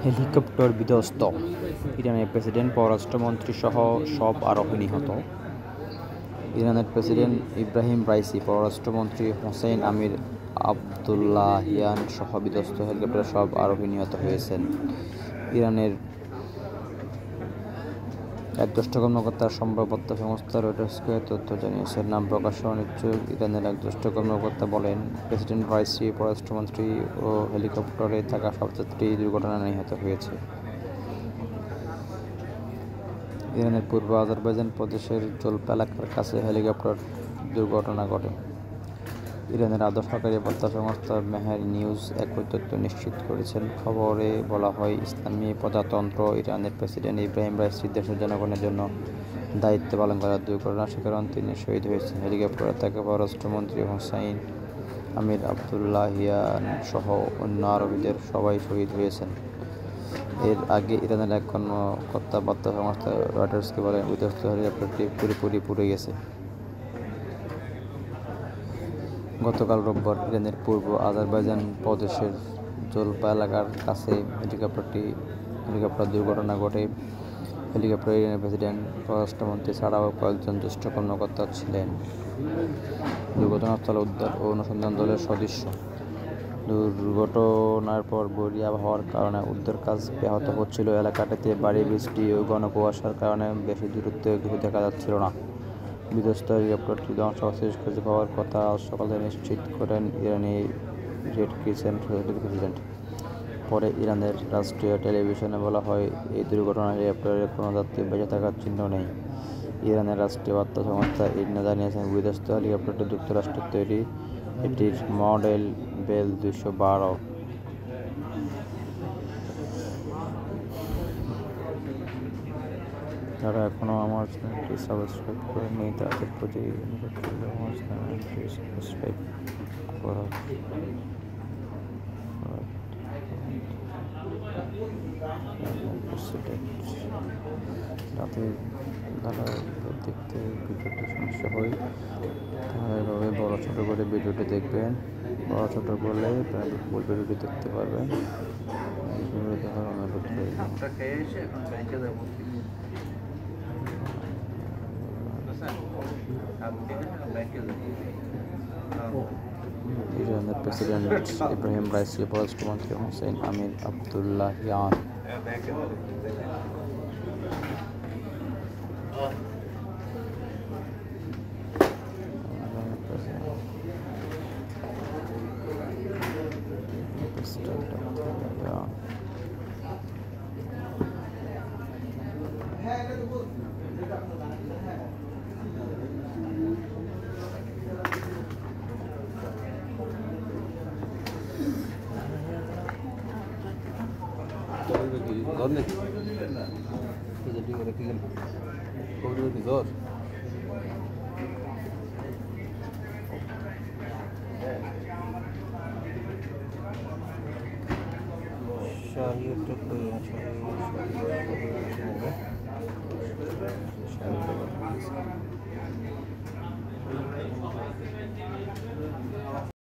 Helicopter বিধ্বস্ত, ইরানের president, পররাষ্ট্রমন্ত্রী সহ সব আরোহী নিহত। ইরানের প্রেসিডেন্ট ইব্রাহিম রাইসি, পররাষ্ট্রমন্ত্রী হোসেইন আমির আবদুল্লাহিয়ান সহ বিধ্বস্ত হেলিকপ্টারের সব আরোহী নিহত হয়েছেন। ইরানের এক জ্যেষ্ঠ কর্মকর্তা সংবাদপত্র সংস্থা রয়টার্সকে তথ্য জানিয়েছেন। নাম প্রকাশে অনিচ্ছুক ইরানের এক জ্যেষ্ঠ কর্মকর্তা বলেন, প্রেসিডেন্ট রাইসি, পররাষ্ট্রমন্ত্রী ও হেলিকপ্টারে থাকা সব যাত্রী দুর্ঘটনায় নিহত হয়েছে। ইরানের পূর্ব আজারবাইজান প্রদেশের জোলপা এলাকার কাছে হেলিকপ্টার দুর্ঘটনা ঘটে। ইরানের আধা সরকারি বার্তা সংস্থা মেহের নিউজ একই তথ্য নিশ্চিত করেছেন। খবরে বলা হয়, ইসলামী প্রজাতন্ত্র ইরানের প্রেসিডেন্ট ইব্রাহিম রাইসি দেশের জনগণের জন্য দায়িত্ব পালন করার দুর্ঘটনার শিকার হন। তিনি শহীদ হয়েছেন। হেলিকপ্টারে থাকা পররাষ্ট্রমন্ত্রী হোসাইন আমির আবদুল্লাহিয়ান সহ অন্য আরোহীদের সবাই শহীদ হয়েছেন। এর আগে ইরানের এক কর্মকর্তা বার্তা সংস্থা রয়টার্সকে বলেন, বিধ্বস্ত হেলিকপ্টারটি পুরোপুরি পুড়ে গেছে। গতকাল রোববার ইরানের পূর্ব আজারবাইজান প্রদেশের জোলপা এলাকার কাছে হেলিকপ্টার দুর্ঘটনা ঘটে। হেলিকপ্টারে ইরানের প্রেসিডেন্ট, পররাষ্ট্রমন্ত্রী ছাড়াও কয়েকজন জ্যেষ্ঠ কর্মকর্তা ছিলেন। দুর্ঘটনাস্থলে উদ্ধার ও অনুসন্ধান দলের সদস্য। দুর্ঘটনার পর বৈরী আবহাওয়ার কারণে উদ্ধার কাজ ব্যাহত হচ্ছিল। এলাকাটিতে ভারী বৃষ্টি ও ঘন কুয়াশার কারণে বেশি দূরত্বে কিছু দেখা যাচ্ছিল না। বিধ্বস্ত হেলিকপ্টারটি ধ্বংসাবশেষ খুঁজে পাওয়ার কথা আজ সকালে নিশ্চিত করেন ইরানি রেড ক্রিসেন্ট সোসাইটির প্রেসিডেন্ট। পরে ইরানের রাষ্ট্রীয় টেলিভিশনে বলা হয়, এই দুর্ঘটনায় হেলিকপ্টারের কোনো যাত্রী বেঁচে থাকার চিহ্ন নেই। ইরানের রাষ্ট্রীয় বার্তা সংস্থা ইরনা জানিয়েছে, বিধ্বস্ত হেলিকপ্টারটি যুক্তরাষ্ট্রের তৈরি। এটির মডেল বেল 212। যারা এখনও আমার চ্যানেলটি সাবস্ক্রাইব করেনি তাদের প্রতি অনুরোধ করব আমার চ্যানেলটি সাবস্ক্রাইব করার। যাতে যারা দেখতে ভিডিওটি সমস্যা হয় তারা এভাবে বড় ছোটো করে ভিডিওটি দেখবেন। বড় ছোটো করলে ফুল ভিডিওটি দেখতে পারবেন। ভিডিও দেখার অনুরোধ রইল। ইরানের প্রেসিডেন্ট ইব্রাহিম রাইসি, পররাষ্ট্রমন্ত্রী হোসেইন আমির আবদুল্লাহিয়ান।